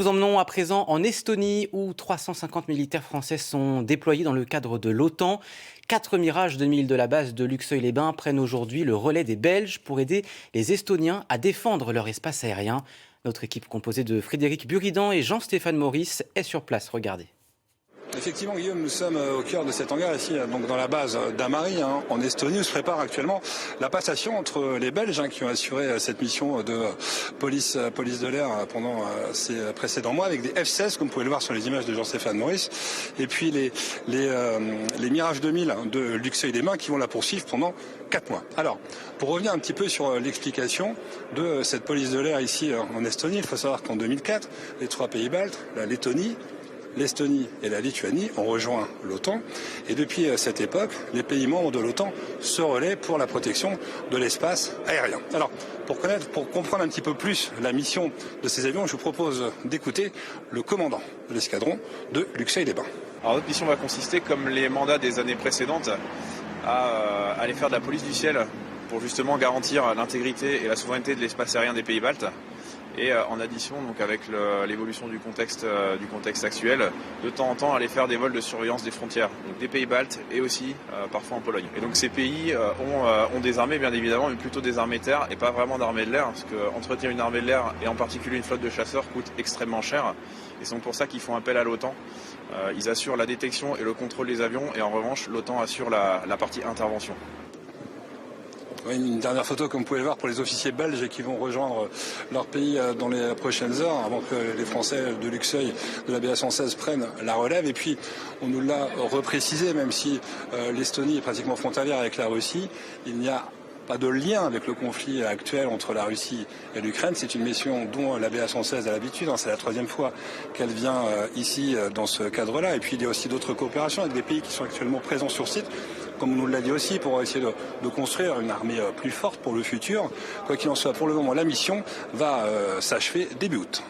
Nous emmenons à présent en Estonie où 350 militaires français sont déployés dans le cadre de l'OTAN. 4 Mirage 2000 de la base de Luxeuil-les-Bains prennent aujourd'hui le relais des Belges pour aider les Estoniens à défendre leur espace aérien. Notre équipe composée de Frédéric Buridan et Jean-Stéphane Maurice est sur place. Regardez. Effectivement, Guillaume, nous sommes au cœur de cet hangar ici, donc dans la base d'Amari, en Estonie, où se prépare actuellement la passation entre les Belges qui ont assuré cette mission de police de l'air pendant ces précédents mois, avec des F-16, comme vous pouvez le voir sur les images de Jean-Stéphane Maurice, et puis les Mirage 2000 de Luxeuil-les-Bains qui vont la poursuivre pendant 4 mois. Alors, pour revenir un petit peu sur l'explication de cette police de l'air ici en Estonie, il faut savoir qu'en 2004, les 3 pays baltes, la Lettonie, l'Estonie et la Lituanie ont rejoint l'OTAN et depuis cette époque, les pays membres de l'OTAN se relaient pour la protection de l'espace aérien. Alors, pour comprendre un petit peu plus la mission de ces avions, je vous propose d'écouter le commandant de l'escadron de Luxeuil-les-Bains. Alors notre mission va consister, comme les mandats des années précédentes, à aller faire de la police du ciel pour justement garantir l'intégrité et la souveraineté de l'espace aérien des pays baltes. Et en addition, donc avec l'évolution du contexte actuel, de temps en temps aller faire des vols de surveillance des frontières, donc des pays baltes et aussi parfois en Pologne. Et donc ces pays ont des armées bien évidemment, mais plutôt des armées de terre et pas vraiment d'armées de l'air, parce qu'entretenir une armée de l'air et en particulier une flotte de chasseurs coûte extrêmement cher. Et c'est donc pour ça qu'ils font appel à l'OTAN. Ils assurent la détection et le contrôle des avions et en revanche l'OTAN assure la partie intervention. Oui, une dernière photo, comme vous pouvez le voir, pour les officiers belges qui vont rejoindre leur pays dans les prochaines heures, avant que les Français de Luxeuil, de la BA-116, prennent la relève. Et puis, on nous l'a reprécisé, même si l'Estonie est pratiquement frontalière avec la Russie, il n'y a pas de lien avec le conflit actuel entre la Russie et l'Ukraine. C'est une mission dont la BA-116 a l'habitude. C'est la 3e fois qu'elle vient ici dans ce cadre-là. Et puis il y a aussi d'autres coopérations avec des pays qui sont actuellement présents sur site, comme on nous l'a dit aussi, pour essayer de construire une armée plus forte pour le futur. Quoi qu'il en soit, pour le moment, la mission va s'achever début août.